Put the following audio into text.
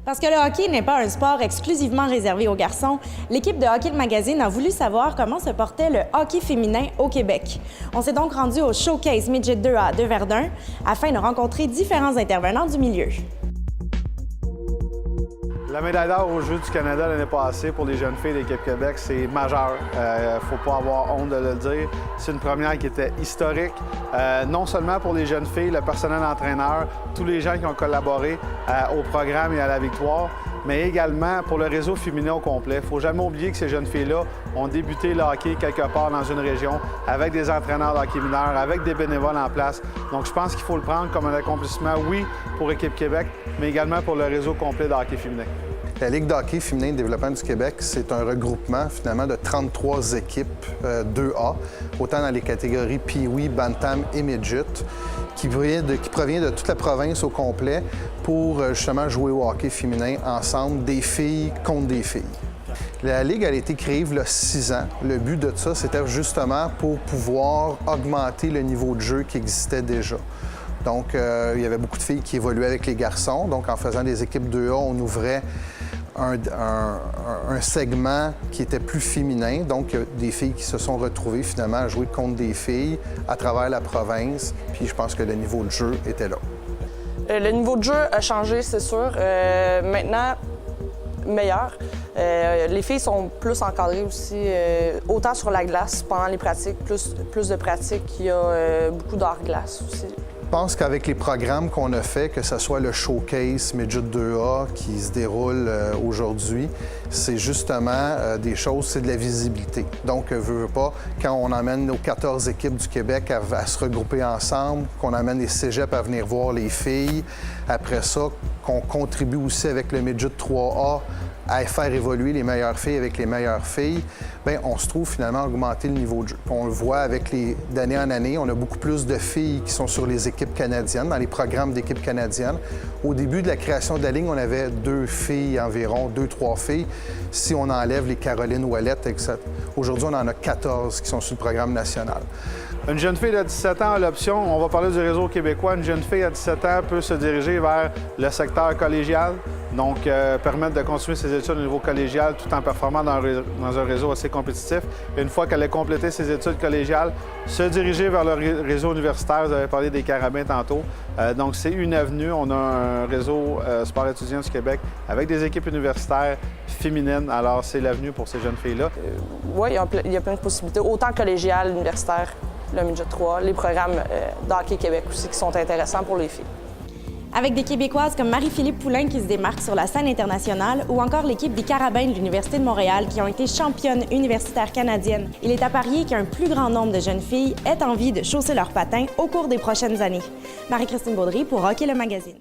Parce que le hockey n'est pas un sport exclusivement réservé aux garçons, l'équipe de Hockey le Magazine a voulu savoir comment se portait le hockey féminin au Québec. On s'est donc rendu au Showcase Midget 2A de Verdun afin de rencontrer différents intervenants du milieu. La médaille d'or aux Jeux du Canada l'année passée pour les jeunes filles de l'équipe Québec, c'est majeur. Il ne faut pas avoir honte de le dire. C'est une première qui était historique, non seulement pour les jeunes filles, le personnel entraîneur, tous les gens qui ont collaboré au programme et à la victoire, mais également pour le réseau féminin au complet. Il ne faut jamais oublier que ces jeunes filles-là ont débuté le hockey quelque part dans une région avec des entraîneurs de hockey mineur, avec des bénévoles en place. Donc je pense qu'il faut le prendre comme un accomplissement, oui, pour Équipe Québec, mais également pour le réseau complet de hockey féminin. La Ligue de hockey féminin de développement du Québec, c'est un regroupement finalement de 33 équipes 2A, autant dans les catégories Pee-wee, Bantam et Midget, qui provient de toute la province au complet pour justement jouer au hockey féminin ensemble, des filles contre des filles. La Ligue a été créée il y a 6 ans. Le but de ça, c'était justement pour pouvoir augmenter le niveau de jeu qui existait déjà. Donc, il y avait beaucoup de filles qui évoluaient avec les garçons. Donc, en faisant des équipes 2A, on ouvrait un segment qui était plus féminin. Donc, des filles qui se sont retrouvées finalement à jouer contre des filles à travers la province. Puis, je pense que le niveau de jeu était là. Le niveau de jeu a changé, c'est sûr. Maintenant, meilleur. Les filles sont plus encadrées aussi, autant sur la glace pendant les pratiques, plus de pratiques. Il y a beaucoup d'hors-glace aussi. Je pense qu'avec les programmes qu'on a fait, que ce soit le Showcase Midget 2A qui se déroule aujourd'hui, c'est justement des choses, c'est de la visibilité. Donc, veux pas, quand on emmène nos 14 équipes du Québec à se regrouper ensemble, qu'on amène les cégeps à venir voir les filles, après ça, qu'on contribue aussi avec le Midget 3A à faire évoluer les meilleures filles avec les meilleures filles, bien, on se trouve finalement à augmenter le niveau de jeu. On le voit d'année en année, on a beaucoup plus de filles qui sont sur les équipes canadiennes, dans les programmes d'équipes canadiennes. Au début de la création de la Ligue, on avait 2 filles environ, 2-3 filles. Si on enlève les Caroline Ouellette, etc. Aujourd'hui, on en a 14 qui sont sur le programme national. Une jeune fille de 17 ans a l'option, on va parler du réseau québécois, une jeune fille à 17 ans peut se diriger vers le secteur collégial, donc permettre de continuer ses études au niveau collégial tout en performant dans un réseau assez compétitif. Une fois qu'elle a complété ses études collégiales, se diriger vers le réseau universitaire, vous avez parlé des Carabins tantôt. Donc c'est une avenue, on a un réseau sport étudiant du Québec avec des équipes universitaires féminines, alors c'est l'avenue pour ces jeunes filles-là. Oui, il y a plein de possibilités, autant collégial, universitaire, le Midget 3, les programmes d'Hockey Québec aussi qui sont intéressants pour les filles. Avec des Québécoises comme Marie-Philippe Poulain qui se démarque sur la scène internationale ou encore l'équipe des Carabins de l'Université de Montréal qui ont été championnes universitaires canadiennes, il est à parier qu'un plus grand nombre de jeunes filles aient envie de chausser leurs patins au cours des prochaines années. Marie-Christine Baudry pour Hockey le Magazine.